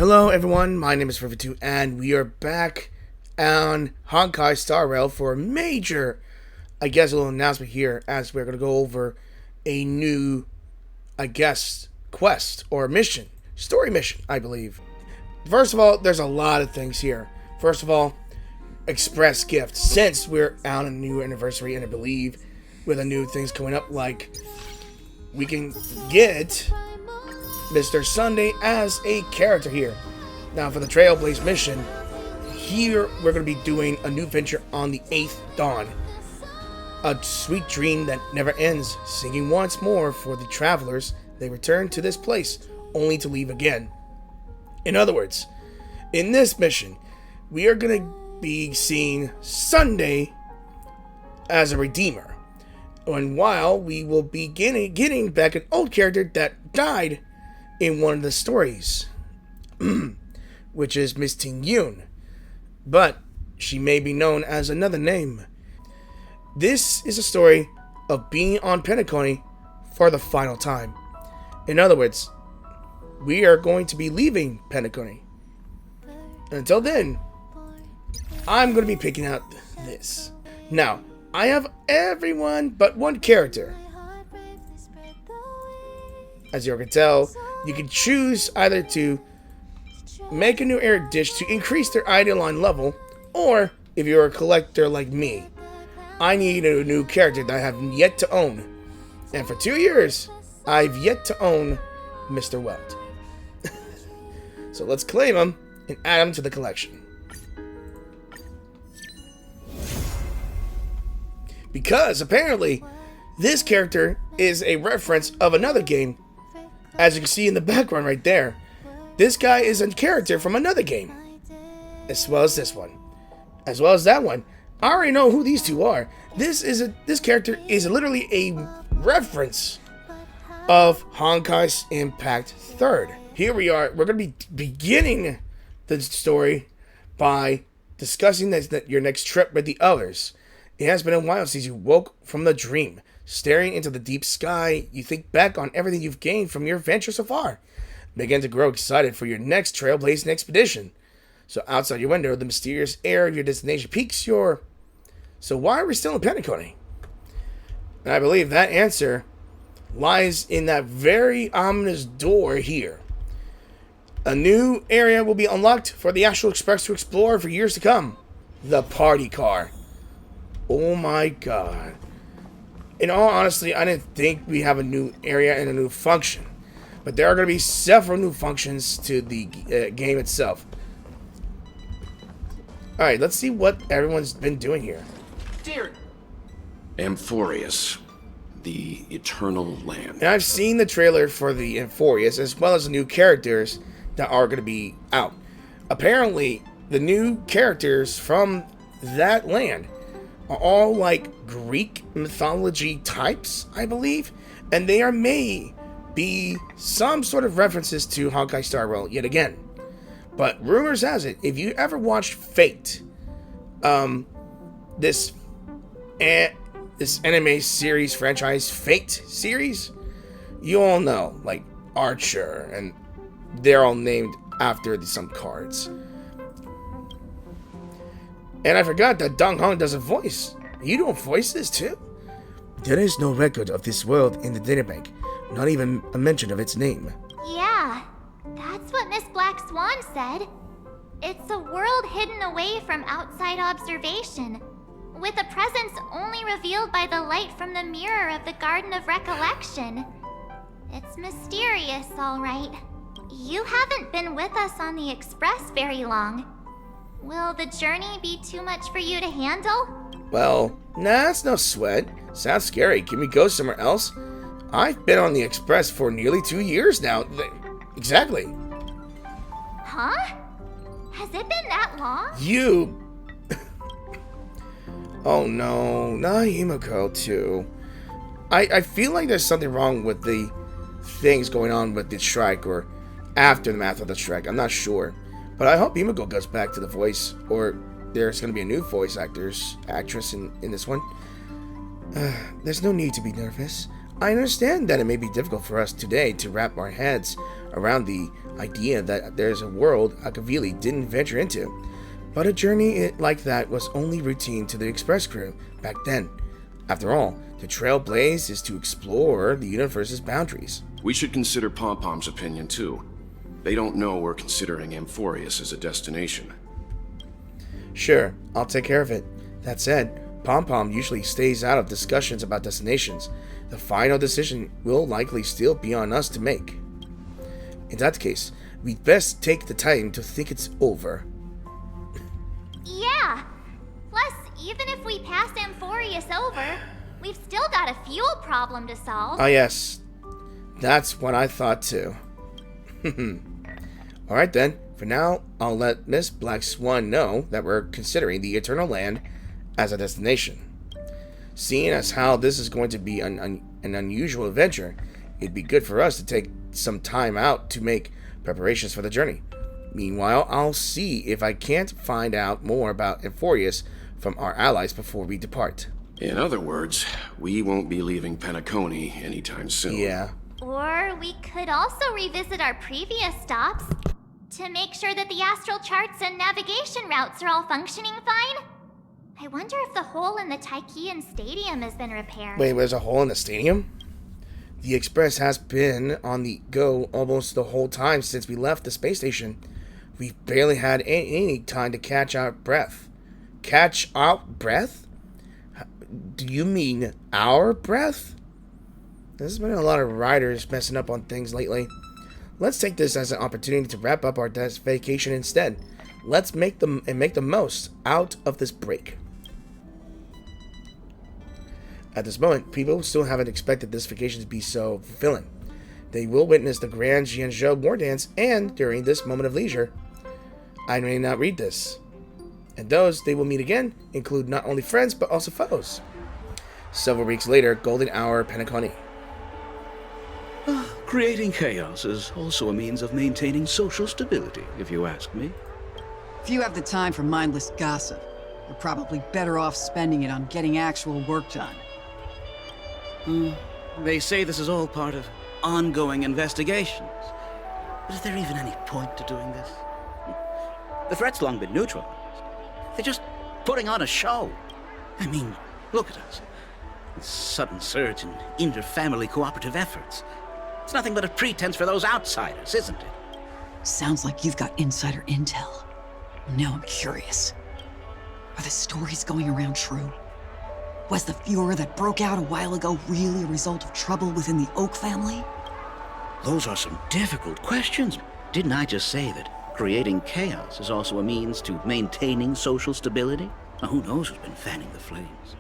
Hello everyone, my name is River2 and we are back on Honkai Star Rail for a major, a little announcement here as we're going to go over a new, quest or mission, story mission, I believe. First of all, there's a lot of things here. First of all, express gift, since we're on a new anniversary and I believe with the new things coming up, like we can get Mr. Sunday as a character here. Now for the Trailblaze mission, here we're going to be doing a new venture on the 8th Dawn. A sweet dream that never ends, singing once more for the travelers. They return to this place, only to leave again. In other words, in this mission, we are going to be seeing Sunday as a redeemer. And while we will be getting back an old character that died in one of the stories, which is Miss Ting Yun, but she may be known as another name. This is a story of being on Penacony for the final time. In other words, we are going to be leaving Penacony. Until then, I'm going to be picking out this. Now, I have everyone but one character. As you can tell, you can choose either to make a new area dish to increase their item line level, or if you're a collector like me, I need a new character that I have yet to own. And for 2 years, I've yet to own Mr. Welt. So let's claim him and add him to the collection. Because apparently, this character is a reference of another game. As you can see in the background right there, this guy is a character from another game, as well as this one, as well as that one. I already know who these two are. This character is literally a reference of Honkai's Impact 3rd. Here we are. We're going to be beginning the story by discussing your next trip with the others. It has been a while since you woke from the dream. Staring into the deep sky, you think back on everything you've gained from your adventure so far. Begin to grow excited for your next trailblazing expedition. So outside your window, the mysterious air of your destination piques your... So why are we still in Penacony? And I believe that answer lies in that very ominous door here. A new area will be unlocked for the Astral Express to explore for years to come. The party car. Oh my god. In all honesty, I didn't think we have a new area and a new function. But there are going to be several new functions to the game itself. Alright, let's see what everyone's been doing here. Dear Amphorius, the Eternal Land. And I've seen the trailer for the Amphorius, as well as the new characters that are going to be out. Apparently, the new characters from that land are all like Greek mythology types, I believe. And they may be some sort of references to Honkai Star Rail yet again. But rumors has it, if you ever watched Fate, this anime series franchise, Fate series, you all know, like Archer, and they're all named after some cards. And I forgot that Dong Hong does a voice. You don't voice this too? There is no record of this world in the databank. Not even a mention of its name. Yeah, that's what Miss Black Swan said. It's a world hidden away from outside observation, with a presence only revealed by the light from the mirror of the Garden of Recollection. It's mysterious, all right. You haven't been with us on the Express very long. Will the journey be too much for you to handle? Well, nah, it's no sweat. Sounds scary. Can we go somewhere else? I've been on the Express for nearly 2 years now. Exactly. Huh? Has it been that long? You... Oh no, not Himiko too. I feel like there's something wrong with the things going on with the strike, or after the math of the strike. I'm not sure. But I hope Himiko goes back to the voice, or there's going to be a new voice actress in this one. There's no need to be nervous. I understand that it may be difficult for us today to wrap our heads around the idea that there's a world Akavili didn't venture into, but a journey like that was only routine to the Express crew back then. After all, the trail blazed is to explore the universe's boundaries. We should consider Pom-Pom's opinion too. They don't know we're considering Amphorius as a destination. Sure, I'll take care of it. That said, Pom-Pom usually stays out of discussions about destinations. The final decision will likely still be on us to make. In that case, we'd best take the time to think it over. Yeah. Plus, even if we pass Amphorius over, we've still got a fuel problem to solve. Ah yes, that's what I thought too. Alright then, for now, I'll let Miss Black Swan know that we're considering the Eternal Land as a destination. Seeing as how this is going to be an unusual adventure, it'd be good for us to take some time out to make preparations for the journey. Meanwhile, I'll see if I can't find out more about Amphorius from our allies before we depart. In other words, we won't be leaving Penacony anytime soon. Yeah. Or we could also revisit our previous stops to make sure that the astral charts and navigation routes are all functioning fine. I wonder if the hole in the Taikian Stadium has been repaired. Wait, there's a hole in the stadium? The Express has been on the go almost the whole time since we left the space station. We've barely had any time to catch our breath. Catch our breath? Do you mean our breath? There's been a lot of riders messing up on things lately. Let's take this as an opportunity to wrap up our vacation instead. Let's make the most out of this break. At this moment, people still haven't expected this vacation to be so fulfilling. They will witness the Grand Jianzhou war dance, and during this moment of leisure, I may not read this. And those they will meet again include not only friends, but also foes. Several weeks later, Golden Hour, Penacony. Creating chaos is also a means of maintaining social stability, if you ask me. If you have the time for mindless gossip, you're probably better off spending it on getting actual work done. They say this is all part of ongoing investigations. But is there even any point to doing this? The threat's long been neutralized. They're just putting on a show. I mean, look at us. This sudden surge in inter-family cooperative efforts. It's nothing but a pretense for those outsiders, isn't it? Sounds like you've got insider intel. Now I'm curious. Are the stories going around true? Was the furor that broke out a while ago really a result of trouble within the Oak family? Those are some difficult questions. Didn't I just say that creating chaos is also a means to maintaining social stability? Now, who knows who's been fanning the flames?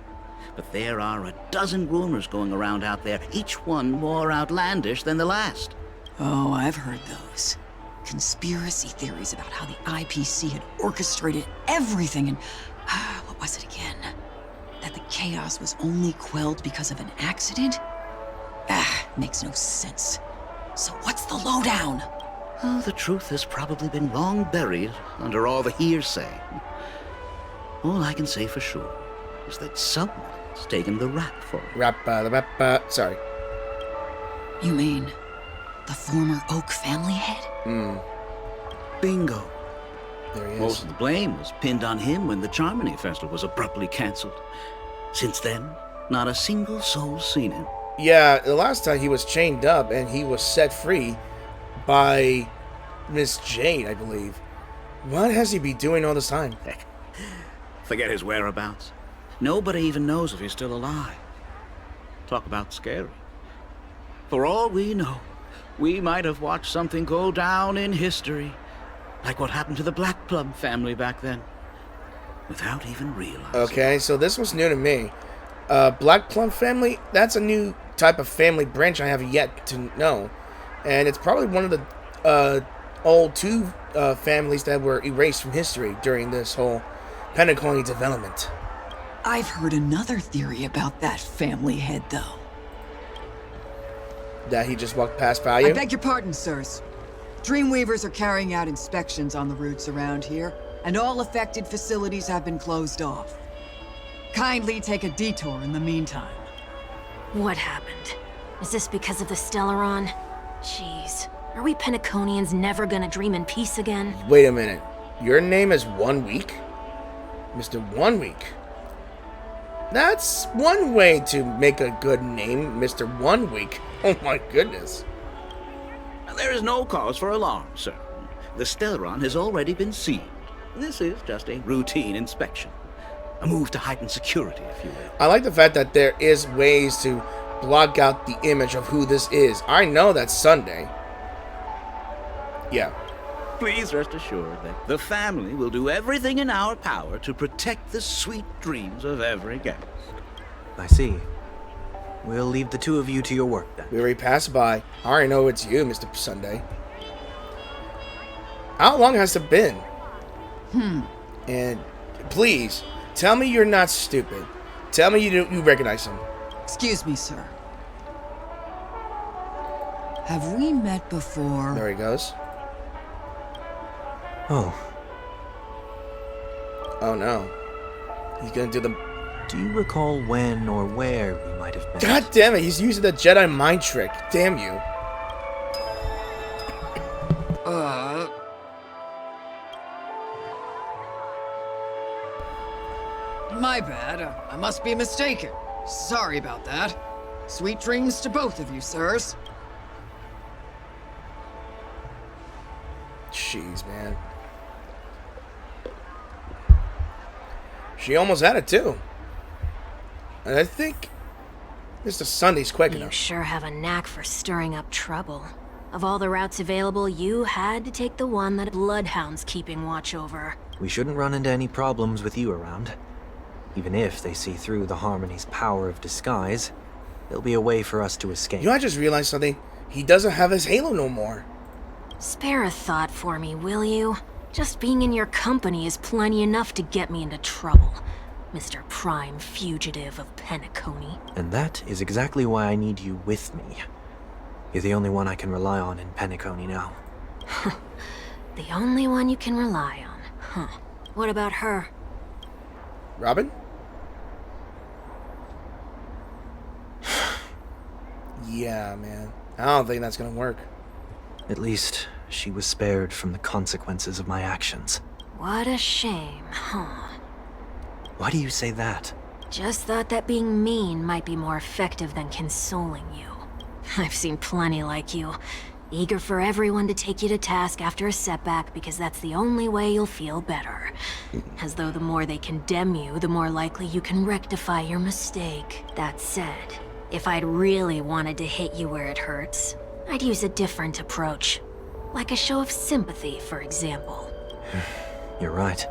But there are a dozen rumors going around out there, each one more outlandish than the last. Oh, I've heard those. Conspiracy theories about how the IPC had orchestrated everything and... what was it again? That the chaos was only quelled because of an accident? Makes no sense. So what's the lowdown? Oh, the truth has probably been long buried under all the hearsay. All I can say for sure is that someone's taken the rap for it. Sorry. You mean the former Oak family head? Bingo. There he is. Most of the blame was pinned on him when the Charmony Festival was abruptly cancelled. Since then, not a single soul's seen him. Yeah, the last time he was chained up and he was set free by Miss Jade, I believe. What has he been doing all this time? Heck, forget his whereabouts. Nobody even knows if he's still alive. Talk about scary. For all we know, we might have watched something go down in history, like what happened to the Black Plum family back then, without even realizing. Okay, so this was new to me. Black Plum family, that's a new type of family branch I have yet to know. And it's probably one of the old two families that were erased from history during this whole Penacony development. I've heard another theory about that family head, though. That he just walked past by you? I beg your pardon, sirs. Dreamweavers are carrying out inspections on the routes around here, and all affected facilities have been closed off. Kindly take a detour in the meantime. What happened? Is this because of the Stellaron? Jeez. Are we Penaconians never gonna dream in peace again? Wait a minute. Your name is 1 Week? Mr. 1 Week. That's one way to make a good name, Mr. 1 Week. Oh my goodness. There is no cause for alarm, sir. The Stellaron has already been sealed. This is just a routine inspection. A move to heighten security, if you will. I like the fact that there is ways to block out the image of who this is. I know that's Sunday. Yeah. Please rest assured that the family will do everything in our power to protect the sweet dreams of every guest. I see. We'll leave the two of you to your work then. We already passed by. I already know it's you, Mr. Sunday. How long has it been? And please, tell me you're not stupid. Tell me you recognize him. Excuse me, sir. Have we met before? There he goes. Oh, Oh no. He's gonna do the... do you recall when or where we might have met? God damn it, he's using the Jedi mind trick. Damn you. My bad. I must be mistaken. Sorry about that. Sweet dreams to both of you, sirs. Jeez, man. She almost had it too. And I think Mr. Sunday's quick You enough. sure have a knack for stirring up trouble. Of all the routes available, you had to take the one that Bloodhound's keeping watch over. We shouldn't run into any problems with you around. Even if they see through the Harmony's power of disguise, there'll be a way for us to escape. You know, I just realized something. He doesn't have his halo no more. Spare a thought for me, will you? Just being in your company is plenty enough to get me into trouble, Mr. Prime Fugitive of Penacony. And that is exactly why I need you with me. You're the only one I can rely on in Penacony now. The only one you can rely on, huh? What about her? Robin? Yeah, man. I don't think that's gonna work. At least, she was spared from the consequences of my actions. What a shame, huh? Why do you say that? Just thought that being mean might be more effective than consoling you. I've seen plenty like you, eager for everyone to take you to task after a setback because that's the only way you'll feel better. As though the more they condemn you, the more likely you can rectify your mistake. That said, if I'd really wanted to hit you where it hurts, I'd use a different approach. Like a show of sympathy, for example. You're right.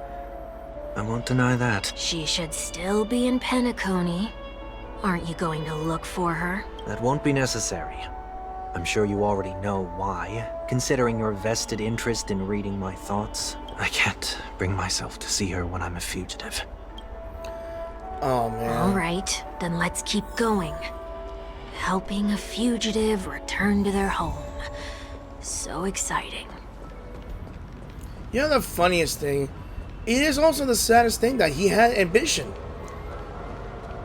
I won't deny that. She should still be in Penacony. Aren't you going to look for her? That won't be necessary. I'm sure you already know why. Considering your vested interest in reading my thoughts, I can't bring myself to see her when I'm a fugitive. Oh, man. Alright, then let's keep going. Helping a fugitive return to their home. So exciting. You know the funniest thing? It is also the saddest thing that he had ambition.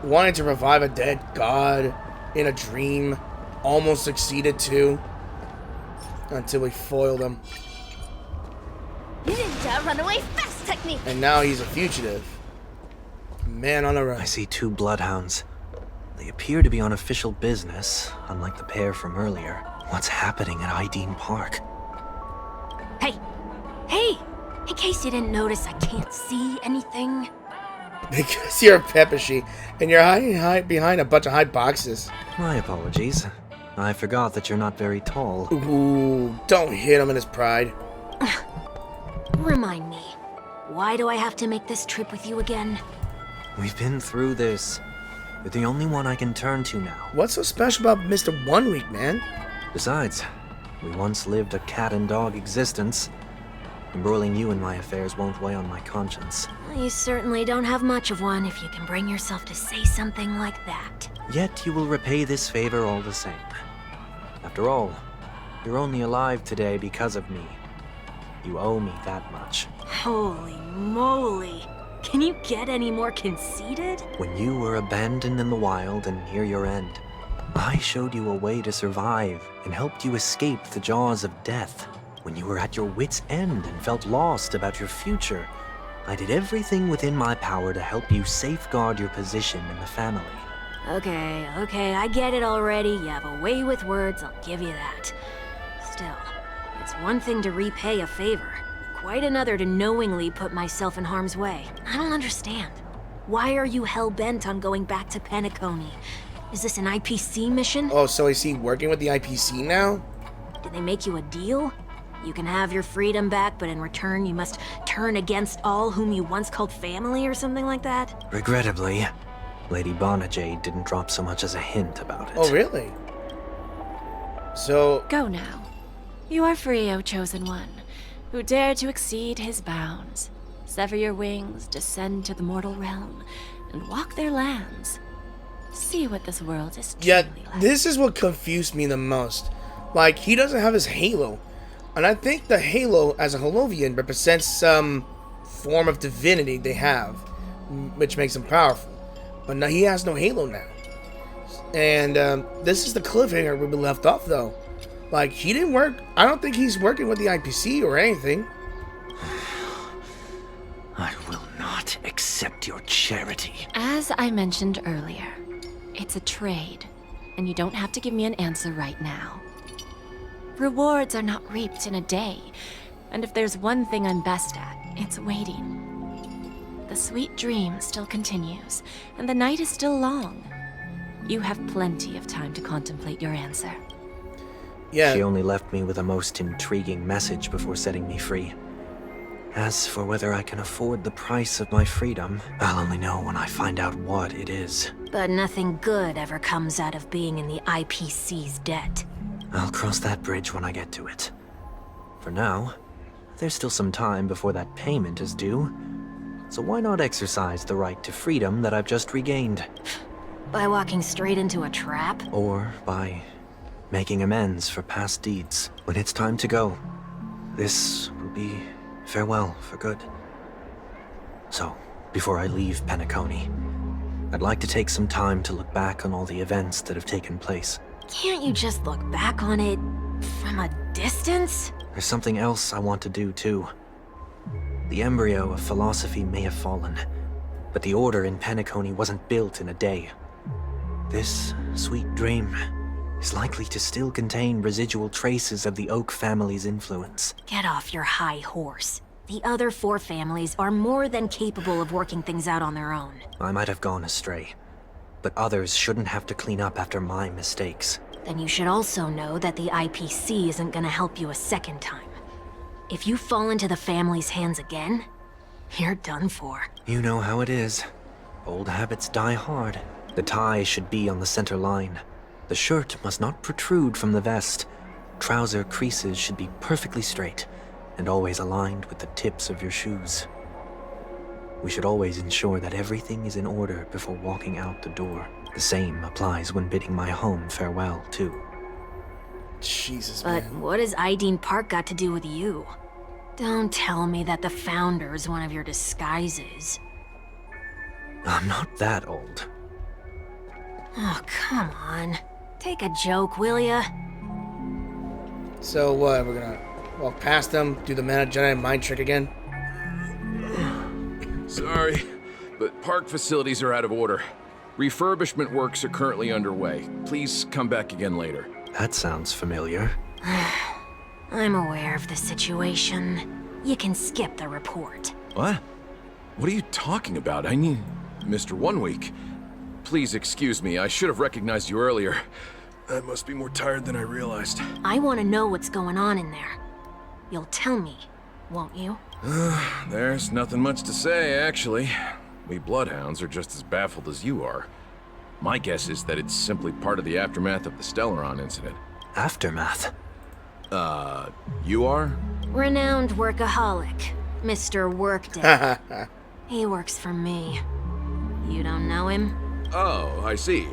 Wanting to revive a dead god in a dream. Almost succeeded too. Until we foiled him. Ninja runaway fast technique! And now he's a fugitive. Man on the run. I see two bloodhounds. They appear to be on official business, unlike the pair from earlier. What's happening at Ideen Park? Hey! Hey! In case you didn't notice, I can't see anything. Because you're a Peppershy and you're hiding behind a bunch of high boxes. My apologies. I forgot that you're not very tall. Ooh, don't hit him in his pride. Remind me, why do I have to make this trip with you again? We've been through this. You're the only one I can turn to now. What's so special about Mr. 1 Week, man? Besides, we once lived a cat and dog existence. Embroiling you in my affairs won't weigh on my conscience. Well, you certainly don't have much of one if you can bring yourself to say something like that. Yet you will repay this favor all the same. After all, you're only alive today because of me. You owe me that much. Holy moly! Can you get any more conceited? When you were abandoned in the wild and near your end, I showed you a way to survive and helped you escape the jaws of death. When you were at your wits' end and felt lost about your future, I did everything within my power to help you safeguard your position in the family. Okay, I get it already. You have a way with words, I'll give you that. Still, it's one thing to repay a favor, quite another to knowingly put myself in harm's way. I don't understand. Why are you hell-bent on going back to Penacony? Is this an IPC mission? Oh, so is he working with the IPC now? Did they make you a deal? You can have your freedom back, but in return you must turn against all whom you once called family or something like that? Regrettably, Lady Bonajade didn't drop so much as a hint about it. Oh, really? So... Go now. You are free, O Chosen One, who dare to exceed his bounds. Sever your wings, descend to the mortal realm, and walk their lands. See what this world is truly Yeah, like. this is what confused me the most. Like, he doesn't have his halo. And I think the halo, as a Holovian, represents some form of divinity they have, which makes him powerful. But now he has no halo now. And this is the cliffhanger we left off, though. Like, he didn't work. I don't think he's working with the IPC or anything. I will not accept your charity. As I mentioned earlier, it's a trade, and you don't have to give me an answer right now. Rewards are not reaped in a day, and if there's one thing I'm best at, it's waiting. The sweet dream still continues, and the night is still long. You have plenty of time to contemplate your answer. Yeah. She only left me with a most intriguing message before setting me free. As for whether I can afford the price of my freedom, I'll only know when I find out what it is. But nothing good ever comes out of being in the IPC's debt. I'll cross that bridge when I get to it. For now, there's still some time before that payment is due. So why not exercise the right to freedom that I've just regained? By walking straight into a trap? Or by making amends for past deeds. When it's time to go, this will be farewell for good. So, before I leave Penacony, I'd like to take some time to look back on all the events that have taken place. Can't you just look back on it from a distance? There's something else I want to do too. The embryo of philosophy may have fallen, but the order in Penacony wasn't built in a day. This sweet dream is likely to still contain residual traces of the Oak family's influence. Get off your high horse. The other 4 families are more than capable of working things out on their own. I might have gone astray, but others shouldn't have to clean up after my mistakes. Then you should also know that the IPC isn't gonna help you a second time. If you fall into the family's hands again, you're done for. You know how it is. Old habits die hard. The tie should be on the center line. The shirt must not protrude from the vest. Trouser creases should be perfectly straight, and always aligned with the tips of your shoes. We should always ensure that everything is in order before walking out the door. The same applies when bidding my home farewell, too. Jesus, But man. what has Ideen Park got to do with you? Don't tell me that the Founder's one of your disguises. I'm not that old. Oh, come on. Take a joke, will ya? So what? We're gonna walk past them, do the Jedi mind trick again? Sorry, but park facilities are out of order. Refurbishment works are currently underway. Please come back again later. That sounds familiar. I'm aware of the situation. You can skip the report. What? What are you talking about? I need... Mr. 1 Week. Please excuse me, I should have recognized you earlier. I must be more tired than I realized. I want to know what's going on in there. You'll tell me, won't you? There's nothing much to say, actually. We Bloodhounds are just as baffled as you are. My guess is that it's simply part of the aftermath of the Stellaron incident. Aftermath? You are? Renowned workaholic, Mr. Workday. He works for me. You don't know him? Oh, I see.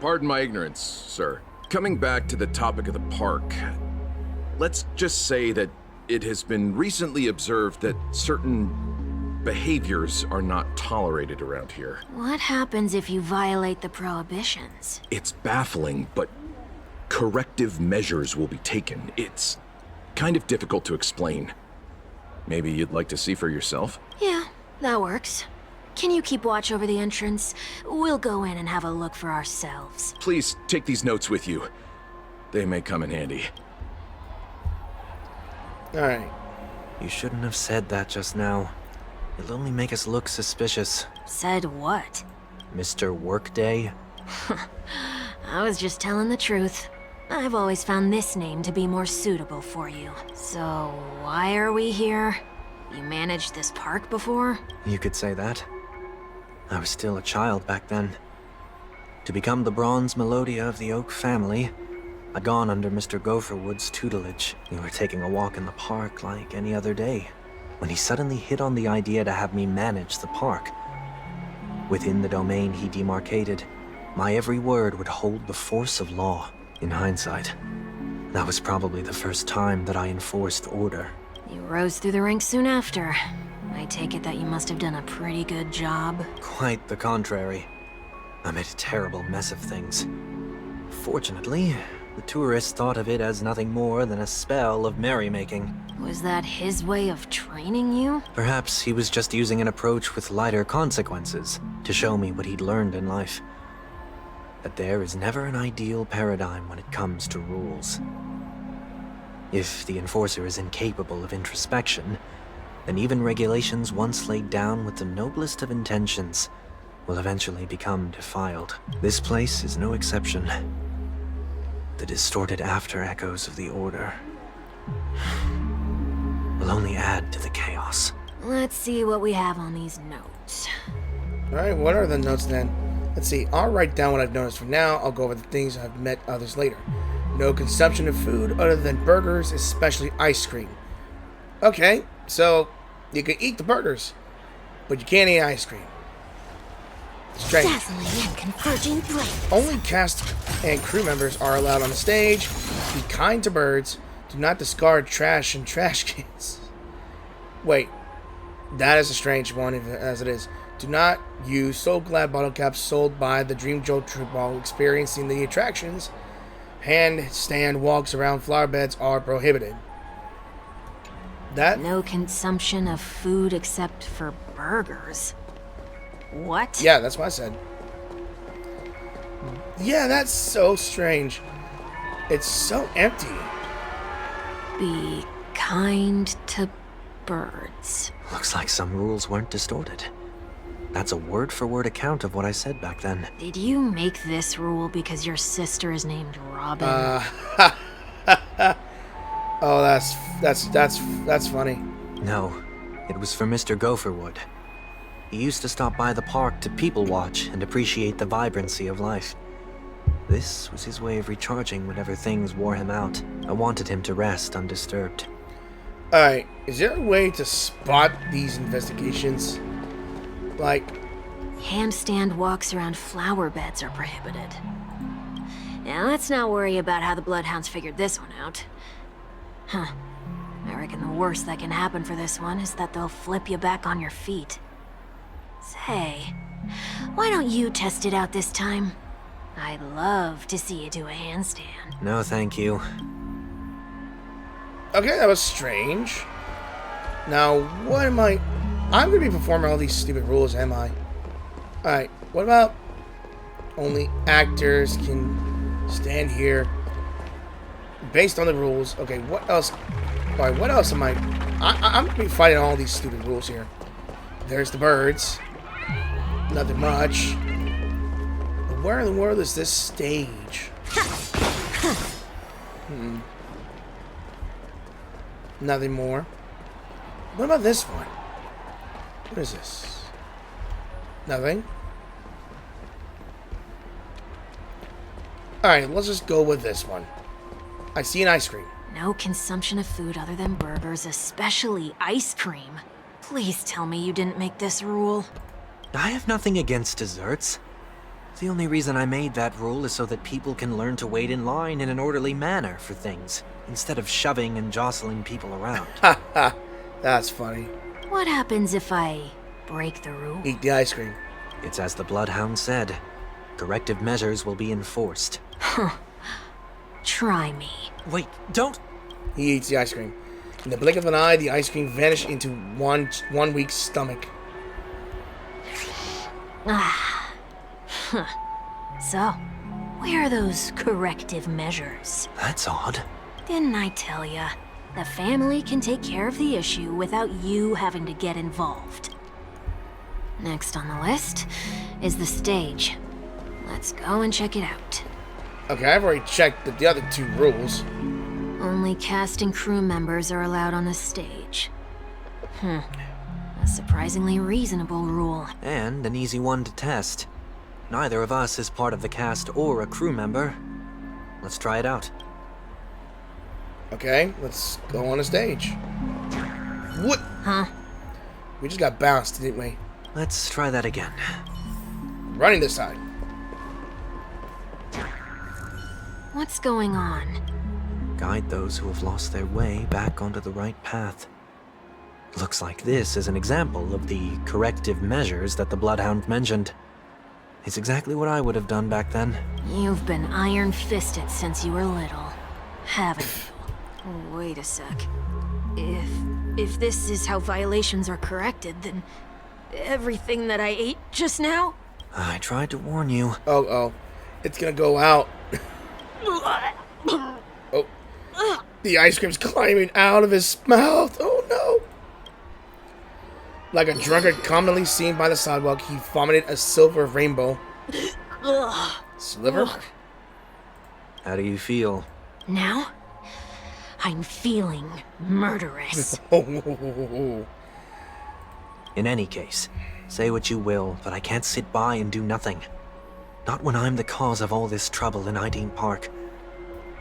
Pardon my ignorance, sir. Coming back to the topic of the park, let's just say that it has been recently observed that certain behaviors are not tolerated around here. What happens if you violate the prohibitions? It's baffling, but corrective measures will be taken. It's kind of difficult to explain. Maybe you'd like to see for yourself? Yeah, that works. Can you keep watch over the entrance? We'll go in and have a look for ourselves. Please take these notes with you. They may come in handy. Alright. You shouldn't have said that just now. It'll only make us look suspicious. Said what? Mr. Workday? I was just telling the truth. I've always found this name to be more suitable for you. So, why are we here? You managed this park before? You could say that. I was still a child back then. To become the bronze Melodia of the Oak family, I'd gone under Mr. Gopherwood's tutelage. We were taking a walk in the park like any other day, when he suddenly hit on the idea to have me manage the park. Within the domain he demarcated, my every word would hold the force of law. In hindsight, that was probably the first time that I enforced order. You rose through the ranks soon after. I take it that you must have done a pretty good job. Quite the contrary. I made a terrible mess of things. Fortunately, the tourists thought of it as nothing more than a spell of merrymaking. Was that his way of training you? Perhaps he was just using an approach with lighter consequences to show me what he'd learned in life. That there is never an ideal paradigm when it comes to rules. If the enforcer is incapable of introspection, then even regulations once laid down with the noblest of intentions will eventually become defiled. This place is no exception. The distorted after-echoes of the Order will only add to the chaos. Let's see what we have on these notes. Alright, what are the notes then? Let's see, I'll write down what I've noticed for now. I'll go over the things I've met others later. No consumption of food other than burgers, especially ice cream. Okay, so you can eat the burgers, but you can't eat ice cream. Strange. Dazzling and converging blades. Only cast and crew members are allowed on the stage. Be kind to birds. Do not discard trash in trash cans. Wait, that is a strange one as it is. Do not use So Glad bottle caps sold by the Dream Jolt Troop while experiencing the attractions. Handstand walks around flower beds are prohibited. That? No consumption of food except for burgers. What? Yeah, that's what I said. Yeah, that's so strange. It's so empty. Be kind to birds. Looks like some rules weren't distorted. That's a word-for-word account of what I said back then. Did you make this rule because your sister is named Robin? Oh, that's funny. No, it was for Mr. Gopherwood. He used to stop by the park to people watch and appreciate the vibrancy of life. This was his way of recharging whenever things wore him out. I wanted him to rest undisturbed. Alright, is there a way to spot these investigations? Like, Handstand walks around flower beds are prohibited. Now, let's not worry about how the Bloodhounds figured this one out. Huh. I reckon the worst that can happen for this one is that they'll flip you back on your feet. Say, why don't you test it out this time? I'd love to see you do a handstand. No, thank you. okay, that was strange. Now, what am I... I'm going to be performing all these stupid rules, am I? Alright, what about... Only actors can stand here. Based on the rules. Okay, what else? Alright, what else am I... I'm going to be fighting all these stupid rules here. There's the birds. Nothing much. But where in the world is this stage? Nothing more. What about this one? What is this? Nothing. Alright, let's just go with this one. I see an ice cream. No consumption of food other than burgers, especially ice cream. Please tell me you didn't make this rule. I have nothing against desserts. The only reason I made that rule is so that people can learn to wait in line in an orderly manner for things, instead of shoving and jostling people around. Ha ha. That's funny. What happens if I break the rule? Eat the ice cream. It's as the Bloodhound said. Corrective measures will be enforced. Try me. Wait, don't! He eats the ice cream. In the blink of an eye, the ice cream vanished into one weak stomach. So, where are those corrective measures? That's odd. Didn't I tell ya? The family can take care of the issue without you having to get involved. Next on the list is the stage. Let's go and check it out. Okay, I've already checked the other 2 rules. Only cast and crew members are allowed on the stage. A surprisingly reasonable rule. And an easy one to test. Neither of us is part of the cast or a crew member. Let's try it out. Okay, let's go on the stage. What? Huh? We just got bounced, didn't we? Let's try that again. Running this side. What's going on? Guide those who have lost their way back onto the right path. Looks like this is an example of the corrective measures that the Bloodhound mentioned. It's exactly what I would have done back then. You've been iron-fisted since you were little, haven't you? Wait a sec. If this is how violations are corrected, then everything that I ate just now? I tried to warn you. Oh. It's gonna go out. Oh. The ice cream's climbing out of his mouth. Oh no. Like a drunkard commonly seen by the sidewalk, he vomited a silver rainbow. Sliver? How do you feel? Now? I'm feeling murderous. Oh. In any case, say what you will, but I can't sit by and do nothing. Not when I'm the cause of all this trouble in Ideen Park.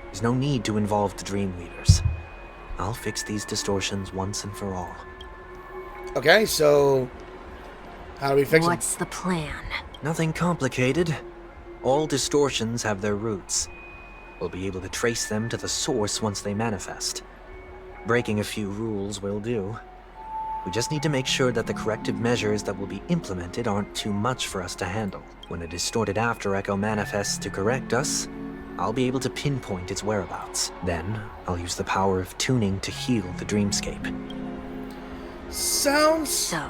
There's no need to involve the Dream Leaders. I'll fix these distortions once and for all. Okay, so how do we fix it? What's the plan? Nothing complicated. All distortions have their roots. We'll be able to trace them to the source once they manifest. Breaking a few rules will do. We just need to make sure that the corrective measures that will be implemented aren't too much for us to handle. When a distorted after echo manifests to correct us, I'll be able to pinpoint its whereabouts. Then, I'll use the power of tuning to heal the dreamscape. Sounds... So,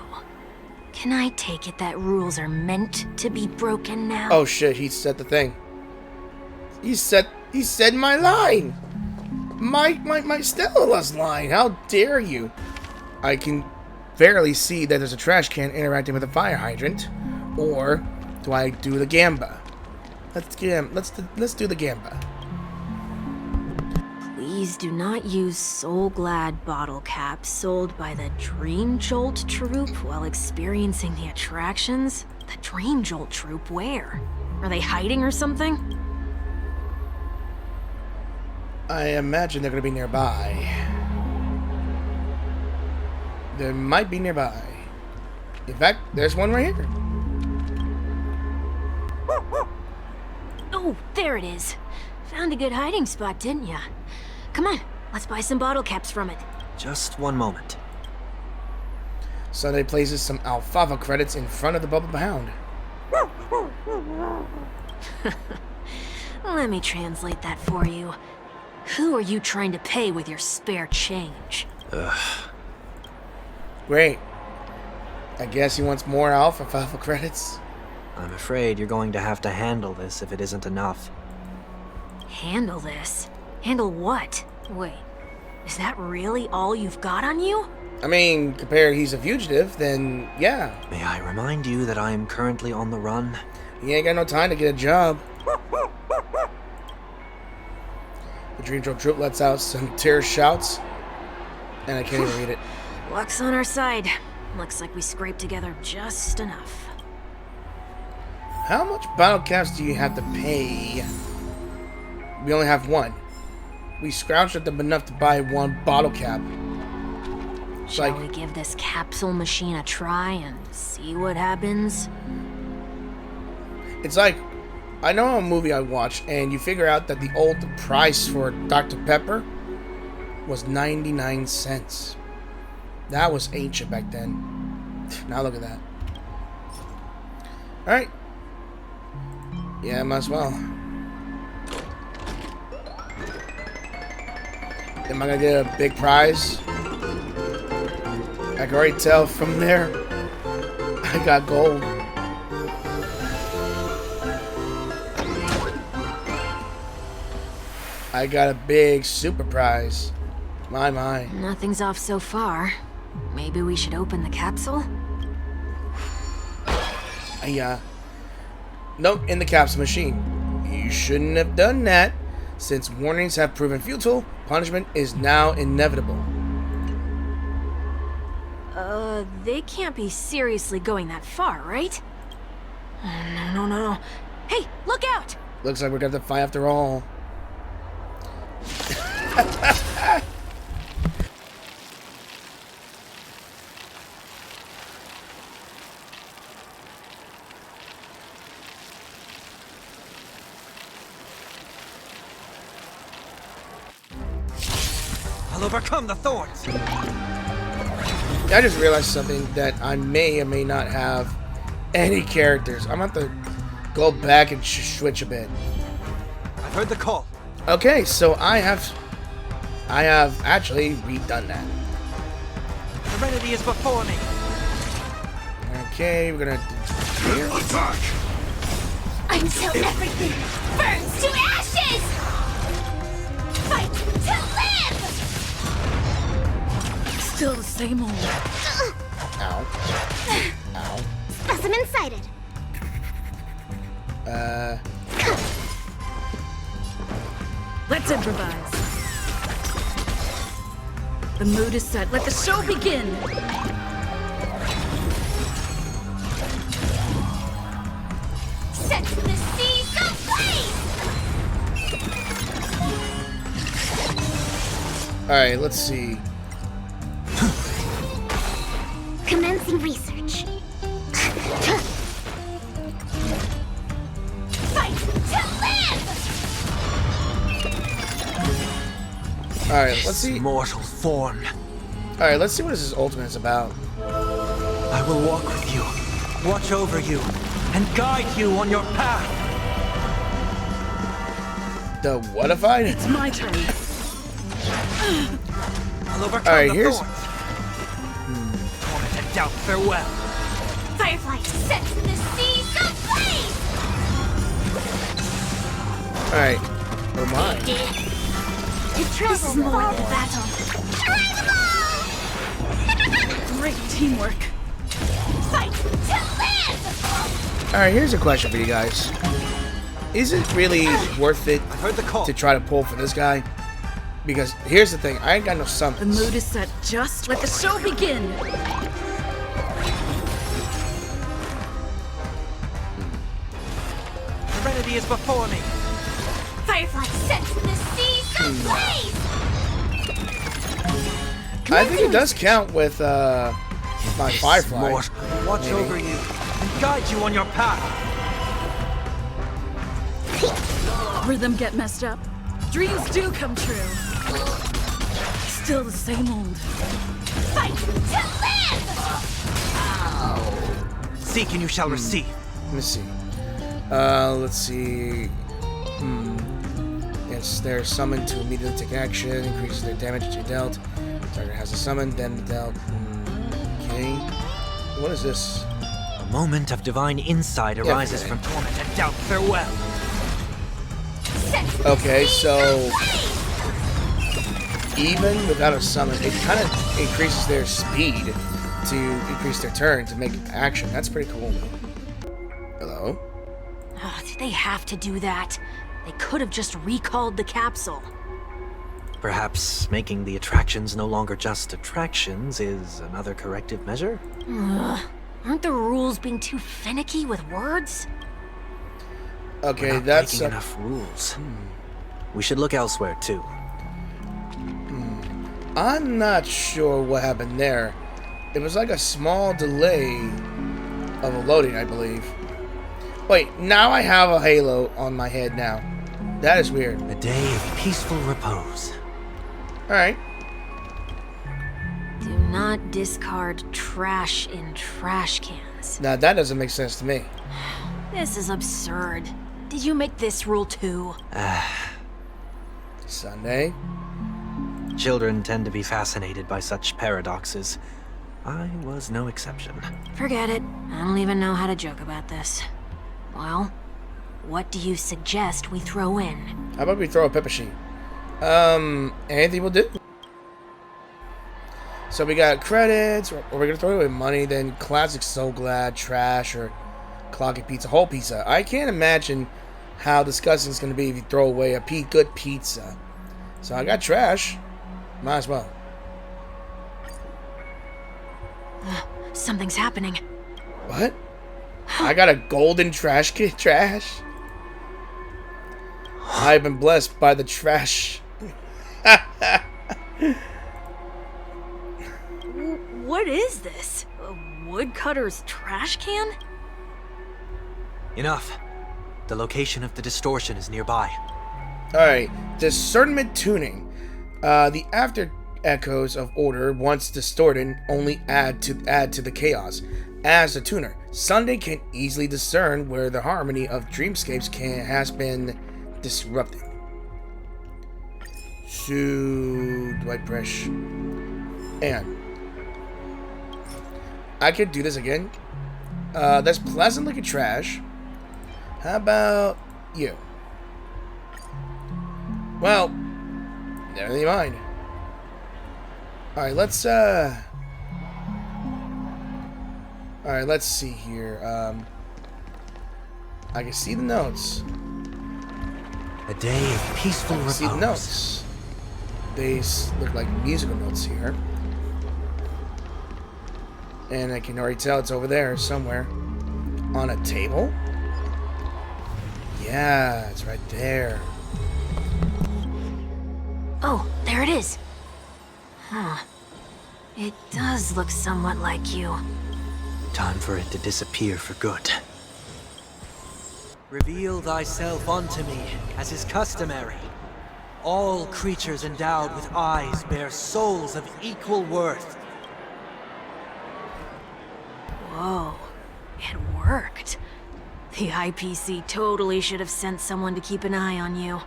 can I take it that rules are meant to be broken now? Oh shit, he said the thing. He said my line! My Stella's line, how dare you? I can barely see that there's a trash can interacting with a fire hydrant. Or do I do the gamba? Let's do the gamba. Please do not use Soul Glad bottle caps sold by the Dream Jolt troupe while experiencing the attractions. The Dream Jolt troupe, where? Are they hiding or something? I imagine they're gonna be nearby. They might be nearby. In fact, there's one right here. Oh, there it is. Found a good hiding spot, didn't ya? Come on, let's buy some bottle caps from it. Just one moment. Sunday places some alfalfa credits in front of the Bubble Hound. Let me translate that for you. Who are you trying to pay with your spare change? Great. I guess he wants more alfalfa credits. I'm afraid you're going to have to handle this if it isn't enough. Handle this? Handle what? Wait, is that really all you've got on you? I mean, compared he's a fugitive, then yeah. May I remind you that I am currently on the run? He ain't got no time to get a job. The Dream Jolt Troop lets out some terror shouts, and I can't even read it. Luck's on our side. Looks like we scraped together just enough. How much bottle caps do you have to pay? We only have one. We scrounged at them enough to buy one bottle cap. Shall we give this capsule machine a try and see what happens? It's like, I know a movie I watched, and you figure out that the old price for Dr. Pepper was 99 cents. That was ancient back then. Now look at that. Alright. Yeah, might as well. Am I gonna get a big prize? I can already tell from there. I got gold. I got a big super prize. My. Nothing's off so far. Maybe we should open the capsule? Nope, in the capsule machine. You shouldn't have done that. Since warnings have proven futile, punishment is now inevitable. They can't be seriously going that far, right? No. Hey, look out! Looks like we're gonna have to fight after all. I'll overcome the thorns. I just realized something, that I may or may not have any characters. I'm gonna have to go back and switch a bit. I've heard the call. Okay, so I have actually redone that. Serenity is before me. Okay, we're gonna do here. Attack! Until everything burns to ashes! Fight to live! Still the same old. Ow. Ow. Specimen sighted. Let's improvise. The mood is set. Let the show begin. Set the seas ablaze! Alright, let's see. Commencing research. Fight to live! Alright, let's see. Mortal form. Alright, let's see what this ultimate is about. I will walk with you, watch over you, and guide you on your path. The whatified? It's my turn. I'll overcome Alright, the here's- thorns. Torment and doubt, farewell. Firefly set the seas ablaze! Alright. Oh my. To travel more than battle. Great teamwork. Fight to live! Alright, here's a question for you guys. Is it really worth it I heard the call. to try to pull for this guy? Because here's the thing, I ain't got no The summons. mood is set. Just let the show begin. Serenity is before me. Firefly set the seas ablaze! I think it does count with my Firefly. Watch Maybe. over you and guide you on your path. Rhythm get messed up. Dreams do come true. Still the same old. Fight to live! Seek and you shall receive. Let me see. Let's see. Yes, they're summoned to immediately take action, increases their damage to dealt. Target has a summon, then dealt. Okay. What is this? A moment of divine insight arises okay. from torment and doubt, farewell. Okay, so even without a summon, it kind of increases their speed to increase their turn to make action. That's pretty cool. Hello? Oh, did they have to do that? They could have just recalled the capsule. Perhaps making the attractions no longer just attractions is another corrective measure? Aren't the rules being too finicky with words? Okay, We're not that's breaking enough rules. We should look elsewhere too. I'm not sure what happened there. It was like a small delay of a loading, I believe. Wait, now I have a halo on my head now. That is weird. A day of peaceful repose. Alright. Do not discard trash in trash cans. Now that doesn't make sense to me. This is absurd. Did you make this rule too? Sunday. Children tend to be fascinated by such paradoxes. I was no exception. Forget it. I don't even know how to joke about this. Well, what do you suggest we throw in? How about we throw a pepper sheet? Anything will do. So we got credits, or we're gonna throw away money, then classic So Glad, trash, or clogging pizza, whole pizza. I can't imagine how disgusting it's gonna be if you throw away a good pizza. So I got trash. Might as well. Something's happening. What? I got a golden trash kit. Trash. I've been blessed by the trash. What is this? A woodcutter's trash can? Enough. The location of the distortion is nearby. Alright. Discernment tuning. The after echoes of order, once distorted, only add to the chaos. As a tuner, Sunday can easily discern where the harmony of dreamscapes has been disrupted. So, white brush. And I could do this again. That's pleasant looking trash. How about you? Well, never mind. Alright, let's see here. I can see the notes. A day of peaceful repose. See the notes. They look like musical notes here. And I can already tell it's over there somewhere. On a table? Yeah, it's right there. Oh, there it is. Huh. It does look somewhat like you. Time for it to disappear for good. Reveal thyself unto me, as is customary. All creatures endowed with eyes bear souls of equal worth. Whoa. It worked. The IPC totally should have sent someone to keep an eye on you.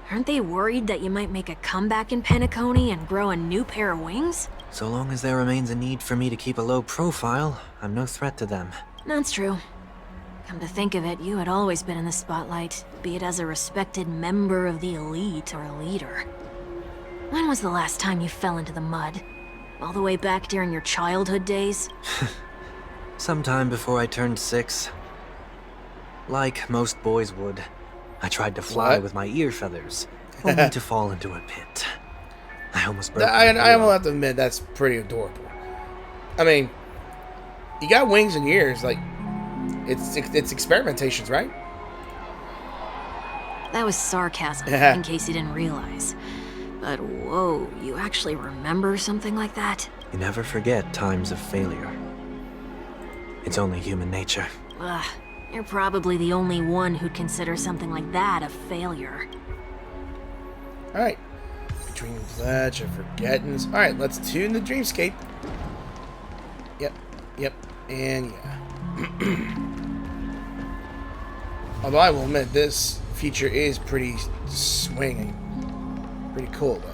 Aren't they worried that you might make a comeback in Penacony and grow a new pair of wings? So long as there remains a need for me to keep a low profile, I'm no threat to them. That's true. Come to think of it, you had always been in the spotlight, be it as a respected member of the elite or a leader. When was the last time you fell into the mud? All the way back during your childhood days? Sometime before I turned 6. Like most boys would, I tried to fly with my ear feathers, only to fall into a pit. I almost broke I will have to admit, that's pretty adorable. I mean, you got wings and ears, like, it's experimentations, right? That was sarcasm, in case you didn't realize. But whoa, you actually remember something like that? You never forget times of failure. It's only human nature. Ugh, you're probably the only one who'd consider something like that a failure. Alright. Dream Pledge of Forgettings. Alright, let's tune the dreamscape. Yep, and yeah. Although I will admit, this feature is pretty swinging. Pretty cool, though.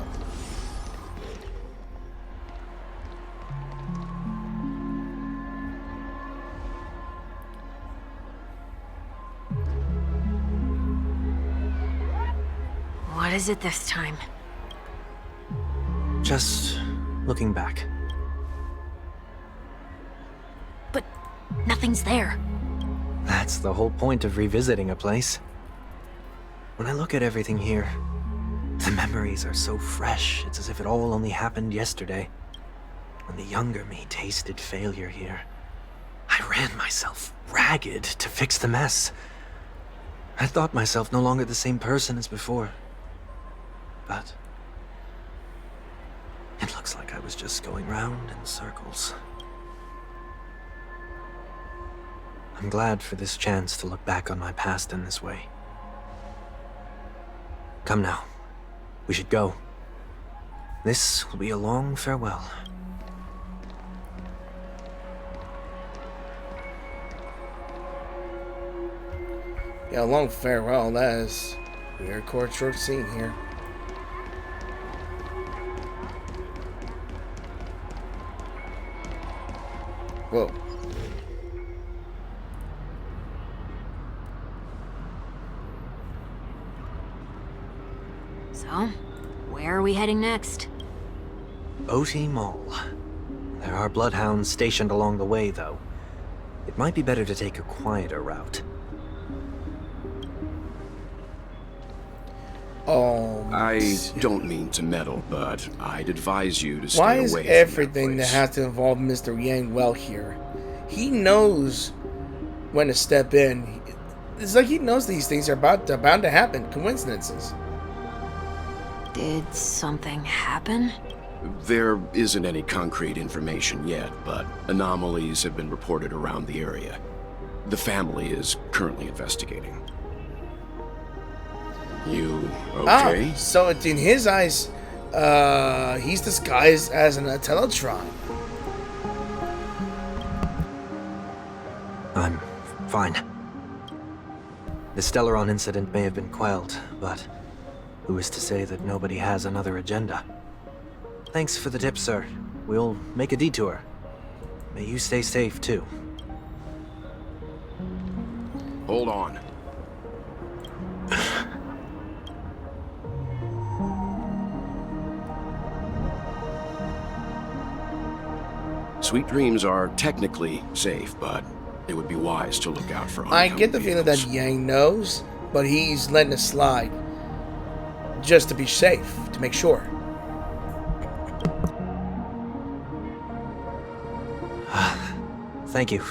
What is it this time? Just looking back. But nothing's there. That's the whole point of revisiting a place. When I look at everything here, the memories are so fresh, it's as if it all only happened yesterday. When the younger me tasted failure here, I ran myself ragged to fix the mess. I thought myself no longer the same person as before. But it looks like I was just going round in circles. I'm glad for this chance to look back on my past in this way. Come now. We should go. This will be a long farewell. Yeah, long farewell. That is a very short scene here. Whoa. So, where are we heading next? OT Mall. There are bloodhounds stationed along the way, though. It might be better to take a quieter route. Oh. I don't mean to meddle, but I'd advise you to stay Why away is from everything that place. has to involve Mr. Yang well here? He knows when to step in. It's like he knows these things are bound to happen. Coincidences. Did something happen? There isn't any concrete information yet, but anomalies have been reported around the area. The family is currently investigating. You okay? Ah, so in his eyes, he's disguised as an Teletron. I'm fine. The Stellaron incident may have been quelled, but who is to say that nobody has another agenda? Thanks for the tip, sir. We'll make a detour. May you stay safe, too. Hold on. Sweet dreams are technically safe, but it would be wise to look out for I oncoming get the feeling that vehicles. Yang knows, but he's letting it slide. Just to be safe, to make sure. Thank you.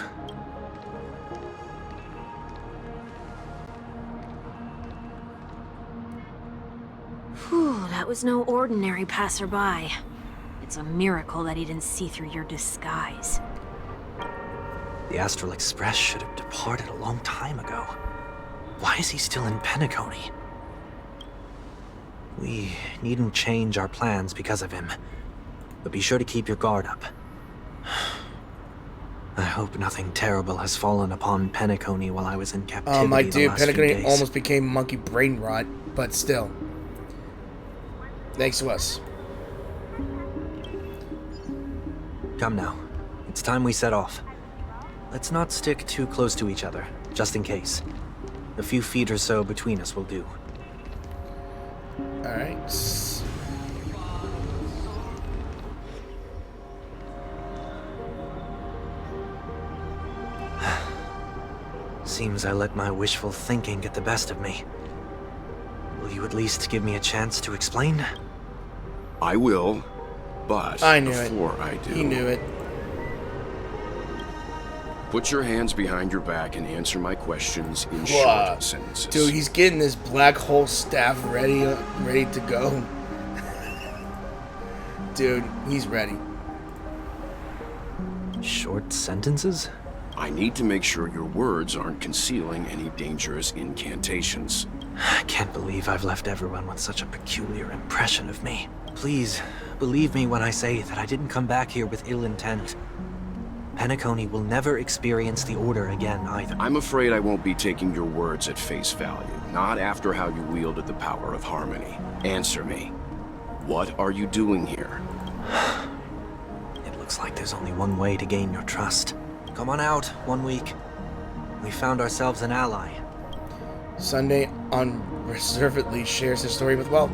Whew, that was no ordinary passerby. It's a miracle that he didn't see through your disguise. The Astral Express should have departed a long time ago. Why is he still in Penacony? We needn't change our plans because of him. But be sure to keep your guard up. I hope nothing terrible has fallen upon Penacony while I was in captivity My the dude, last few Penacony days. almost became monkey brain rot, but still. Thanks to us. Come now. It's time we set off. Let's not stick too close to each other, just in case. A few feet or so between us will do. Alright. Seems I let my wishful thinking get the best of me. Will you at least give me a chance to explain? I will, but I knew it. before I do, He knew it. put your hands behind your back and answer my questions in Whoa. short sentences. Dude, he's getting this black hole staff ready to go. Dude, he's ready. Short sentences? I need to make sure your words aren't concealing any dangerous incantations. I can't believe I've left everyone with such a peculiar impression of me. Please, believe me when I say that I didn't come back here with ill intent. Penacony will never experience the Order again, either. I'm afraid I won't be taking your words at face value, not after how you wielded the power of harmony. Answer me. What are you doing here? It looks like there's only one way to gain your trust. Come on out, 1 week. We found ourselves an ally. Sunday unreservedly shares his story with Well.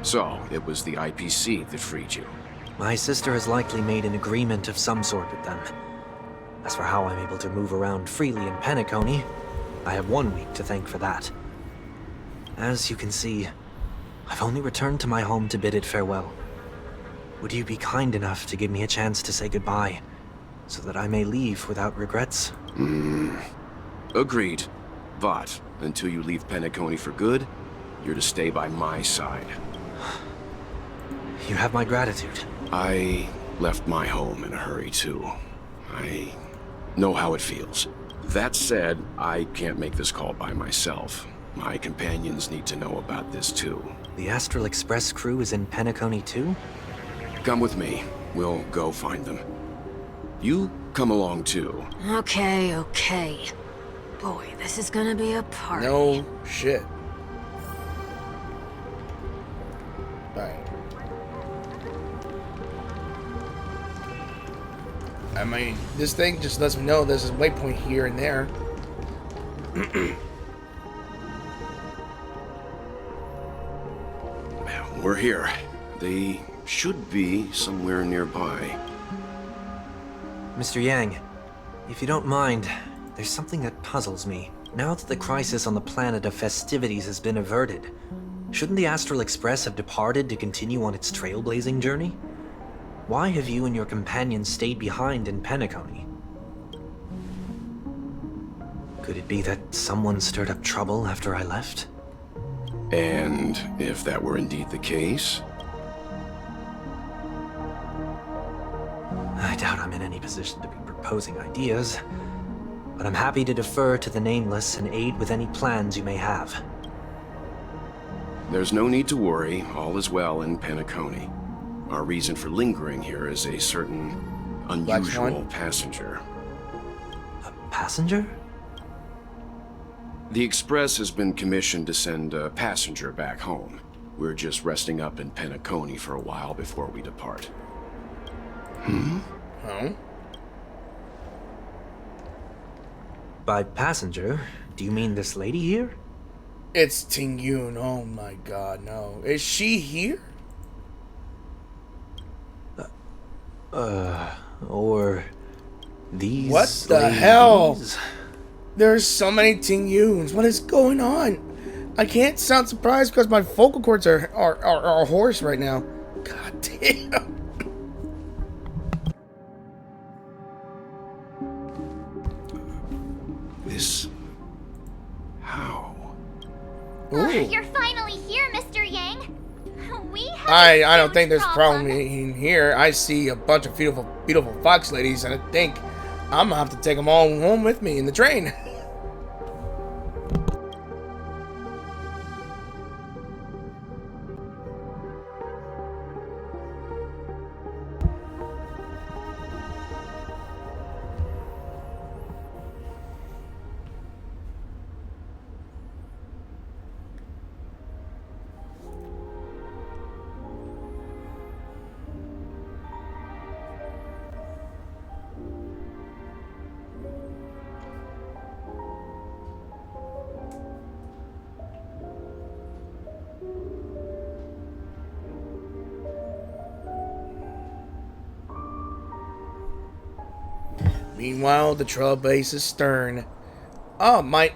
So, it was the IPC that freed you. My sister has likely made an agreement of some sort with them. As for how I'm able to move around freely in Penacony, I have 1 week to thank for that. As you can see, I've only returned to my home to bid it farewell. Would you be kind enough to give me a chance to say goodbye, so that I may leave without regrets? Agreed. But, until you leave Penacony for good, you're to stay by my side. You have my gratitude. I left my home in a hurry, too. I know how it feels. That said, I can't make this call by myself. My companions need to know about this, too. The Astral Express crew is in Penacony too? Come with me. We'll go find them. You come along too. Okay, okay. Boy, this is gonna be a party. No shit. Alright. I mean, this thing just lets me know there's a waypoint here and there. We're here. They should be somewhere nearby. Mr. Yang, if you don't mind, there's something that puzzles me. Now that the crisis on the planet of festivities has been averted, shouldn't the Astral Express have departed to continue on its trailblazing journey? Why have you and your companions stayed behind in Penacony? Could it be that someone stirred up trouble after I left? And if that were indeed the case? I doubt I'm in any position to be proposing ideas, but I'm happy to defer to the Nameless and aid with any plans you may have. There's no need to worry. All is well in Penacony. Our reason for lingering here is a certain unusual passenger. A passenger? The Express has been commissioned to send a passenger back home. We're just resting up in Penacony for a while before we depart. Oh? By passenger, do you mean this lady here? It's Ting Yun. Oh my god, no. Is she here? Or these What the hell? ladies? There's so many Ting Yuns. What is going on? I can't sound surprised because my vocal cords are hoarse right now. God damn. This... how? Ooh. You're finally here, Mr. Yang. We have I don't think there's a problem in here. I see a bunch of beautiful fox ladies, and I think I'm gonna have to take them all home with me in the train. Meanwhile, the trailblaze is stern. Oh, my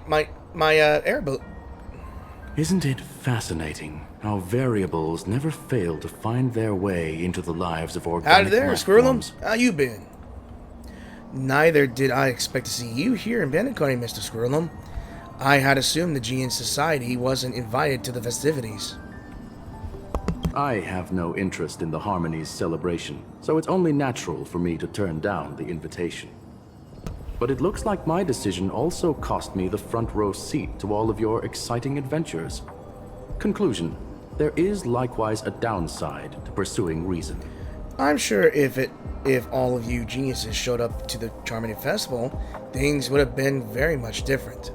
airboat. Isn't it fascinating how variables never fail to find their way into the lives of organic Howdy there, life Squirrelum. forms? How you been? Neither did I expect to see you here in Penacony, Mr. Squirrelum. I had assumed the Gean Society wasn't invited to the festivities. I have no interest in the Harmony's celebration, so it's only natural for me to turn down the invitation. But it looks like my decision also cost me the front row seat to all of your exciting adventures. Conclusion: there is likewise a downside to pursuing reason. I'm sure if all of you geniuses showed up to the Charmony Festival, things would have been very much different.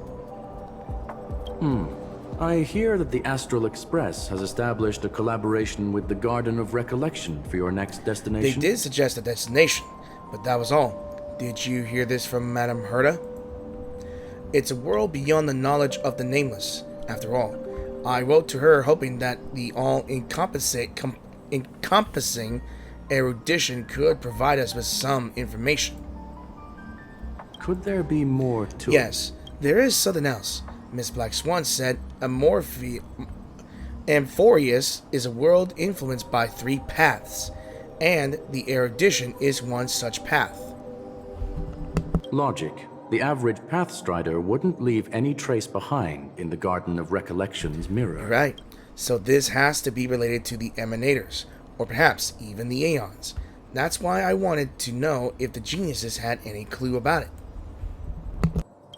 I hear that the Astral Express has established a collaboration with the Garden of Recollection for your next They destination. did suggest a destination, but that was all. Did you hear this from Madame Herta? It's a world beyond the knowledge of the Nameless, after all. I wrote to her hoping that the all-encompassing erudition could provide us with some information. Could there be more to it? Yes, there is something else. Miss Black Swan said Amphorius is a world influenced by 3 paths, and the erudition is one such path. Logic. The average Pathstrider wouldn't leave any trace behind in the Garden of Recollection's mirror. Right, so this has to be related to the Emanators, or perhaps even the Aeons. That's why I wanted to know if the geniuses had any clue about it.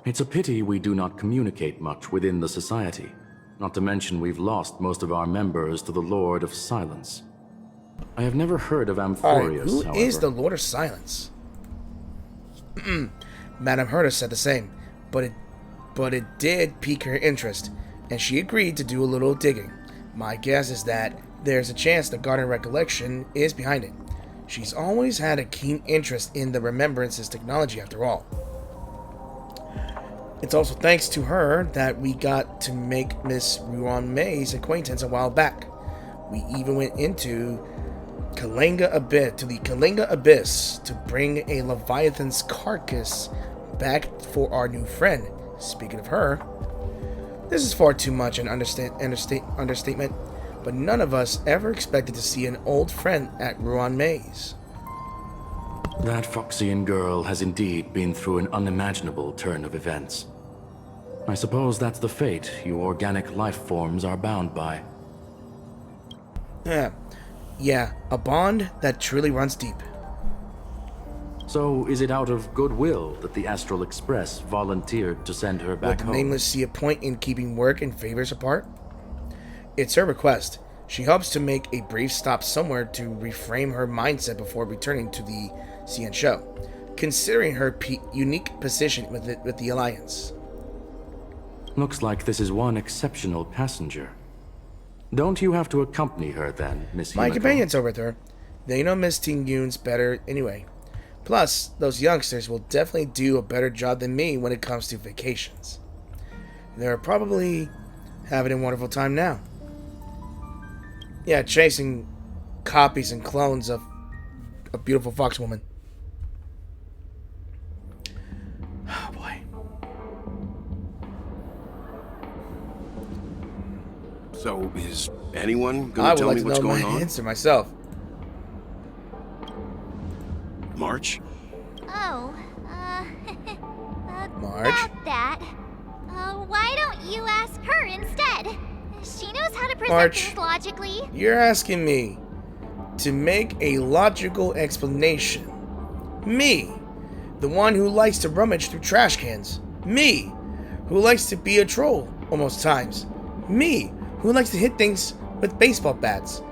It's a pity we do not communicate much within the society. Not to mention we've lost most of our members to the Lord of Silence. I have never heard of Alright, Amphorius, who however. is the Lord of Silence? Madame Herta said the same, but it did pique her interest, and she agreed to do a little digging. My guess is that there's a chance the Garden Recollection is behind it. She's always had a keen interest in the Remembrance's technology, after all. It's also thanks to her that we got to make Miss Ruan May's acquaintance a while back. We even went into the Kalinga Abyss to bring a Leviathan's carcass back for our new friend. Speaking of her, this is far too much an understatement, but none of us ever expected to see an old friend at Ruan May's. That Foxian girl has indeed been through an unimaginable turn of events. I suppose that's the fate you organic life forms are bound by. Yeah, a bond that truly runs deep. So, is it out of goodwill that the Astral Express volunteered to send her back home? Would the Nameless see a point in keeping work and favors apart? It's her request. She hopes to make a brief stop somewhere to reframe her mindset before returning to the CN show, considering her unique position with the Alliance. Looks like this is one exceptional passenger. Don't you have to accompany her then, Miss My Himiko? companions are with her. They know Miss Ting-Yoon's better anyway. Plus, those youngsters will definitely do a better job than me when it comes to vacations. They're probably having a wonderful time now. Yeah, chasing copies and clones of a beautiful fox woman. Oh boy. So, is anyone I gonna would tell like me to what's know going my on? answer myself. March? Oh, Marge? about that. Why don't you ask her instead? She knows how to present Marge, things logically. you're asking me to make a logical explanation. Me, the one who likes to rummage through trash cans. Me, who likes to be a troll almost times. Me, who likes to hit things with baseball bats.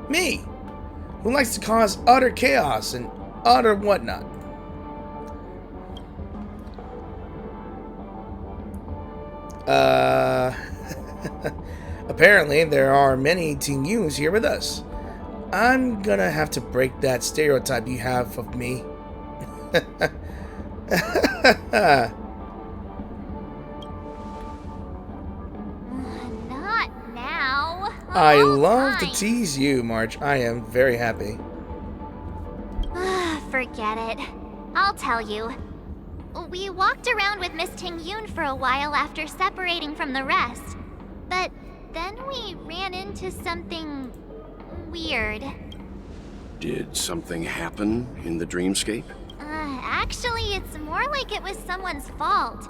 Me, who likes to cause utter chaos and utter whatnot. Apparently there are many Ting-Yoons here with us. I'm gonna have to break that stereotype you have of me. Not now. I All love to time. tease you, Marge. I am very happy. Forget it. I'll tell you. We walked around with Miss Ting-Yoon for a while after separating from the rest. But then we ran into something weird. Did something happen in the dreamscape? Actually, it's more like it was someone's fault.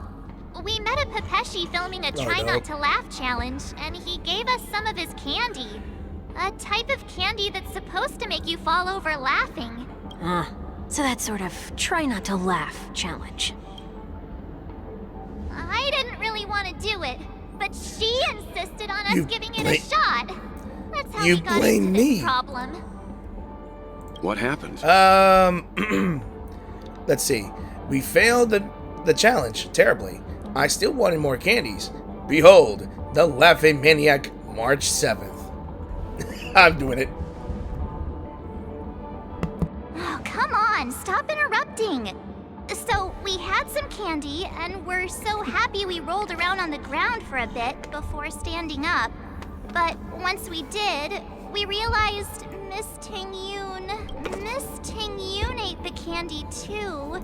We met a Pepeshi filming a Try no. Not to Laugh challenge, and he gave us some of his candy. A type of candy that's supposed to make you fall over laughing. So that sort of try not to laugh challenge. I didn't really want to do it, but she insisted on us You giving it a shot. That's how You we got blame into this me. problem. What happened? Let's see. We failed the challenge terribly. I still wanted more candies. Behold, the Laughing Maniac, March 7th. I'm doing it. Oh, come on, stop interrupting. So, we had some candy, and we're so happy we rolled around on the ground for a bit before standing up. But once we did, we realized Miss Ting-Yoon ate the candy too.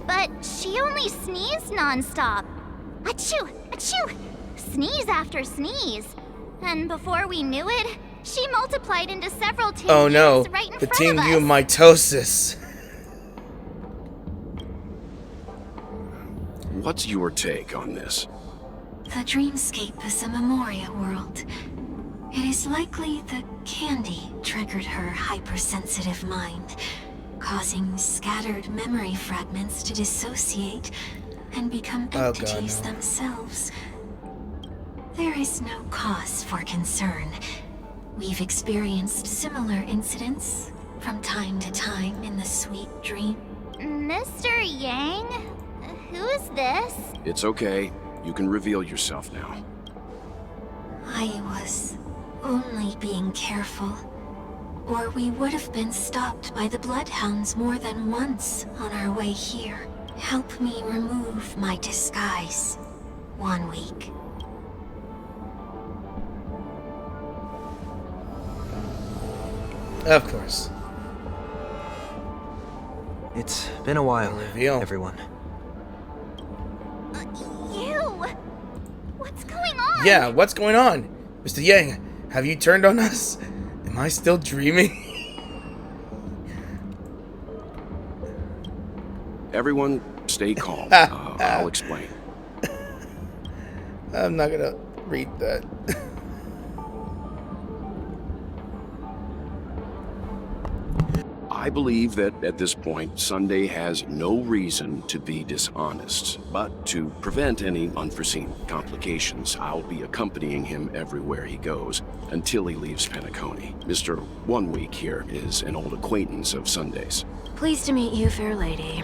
But she only sneezed nonstop. Achoo! Achoo! Sneeze after sneeze. And before we knew it, she multiplied into several Ting-Yoons Oh no, right in the front of us. Ting-Yoon mitosis. What's your take on this? The dreamscape is a Memoria world. It is likely the candy triggered her hypersensitive mind, causing scattered memory fragments to dissociate and become Oh, God, entities no. themselves. There is no cause for concern. We've experienced similar incidents from time to time in the sweet dream. Mr. Yang? Who's this? It's okay. You can reveal yourself now. I was only being careful. Or we would have been stopped by the Bloodhounds more than once on our way here. Help me remove my disguise. 1 week. Of course. It's been a while, Reveal. everyone. You! What's going on? Yeah, what's going on? Mr. Yang, have you turned on us? Am I still dreaming? Everyone, stay calm. I'll explain. I'm not gonna read that. I believe that at this point, Sunday has no reason to be dishonest. But to prevent any unforeseen complications, I'll be accompanying him everywhere he goes until he leaves Penacony. Mr. 1 Week here is an old acquaintance of Sunday's. Pleased to meet you, fair lady.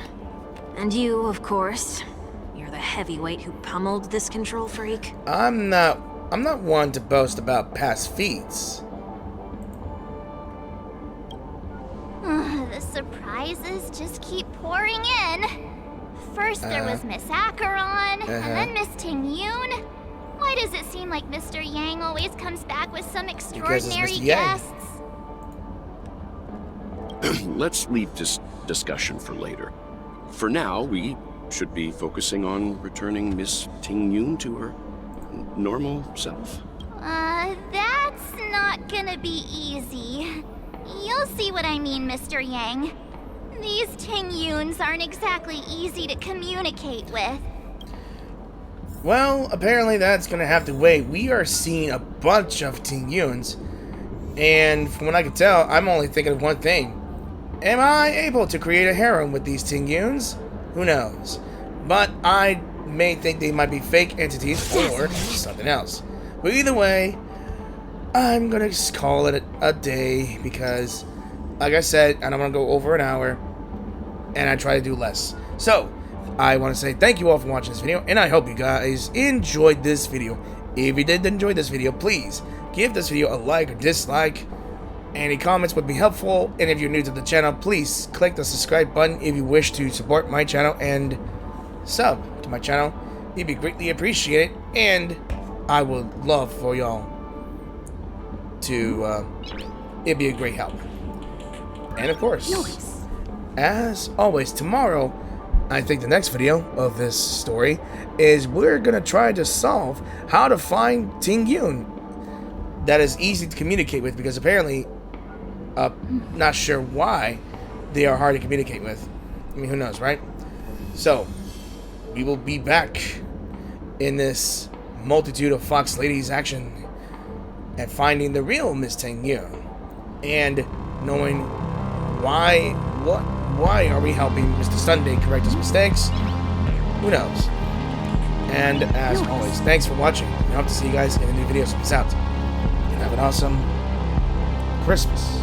And you, of course. You're the heavyweight who pummeled this control freak. I'm not one to boast about past feats. The surprises just keep pouring in. First there was Miss Acheron, and then Miss Ting-Yun. Why does it seem like Mr. Yang always comes back with some extraordinary Mr. Yang. guests? Let's leave this discussion for later. For now, we should be focusing on returning Miss Ting-Yun to her normal self. That's not gonna be easy. You'll see what I mean, Mr. Yang. These Ting-Yuns aren't exactly easy to communicate with. Well, apparently that's gonna have to wait. We are seeing a bunch of Ting-Yuns, and from what I can tell, I'm only thinking of one thing. Am I able to create a harem with these Ting-Yuns? Who knows? But I may think they might be fake entities or something else. But either way, I'm gonna just call it a day because, like I said, I don't want to go over an hour, and I try to do less. So, I want to say thank you all for watching this video, and I hope you guys enjoyed this video. If you did enjoy this video, please give this video a like or dislike. Any comments would be helpful, and if you're new to the channel, please click the subscribe button if you wish to support my channel and sub to my channel. It'd be greatly appreciated, and I would love for y'all to, it'd be a great help. And of course, as always, tomorrow, I think the next video of this story is we're gonna try to solve how to find Ting-Yun that is easy to communicate with, because apparently, not sure why they are hard to communicate with. I mean, who knows, right? So, we will be back in this multitude of Fox Ladies action and finding the real Miss Ting-Yun and knowing why are we helping Mr. Sunday correct his mistakes? Who knows? And as always, thanks for watching. I hope to see you guys in a new video. So peace out and have an awesome Christmas.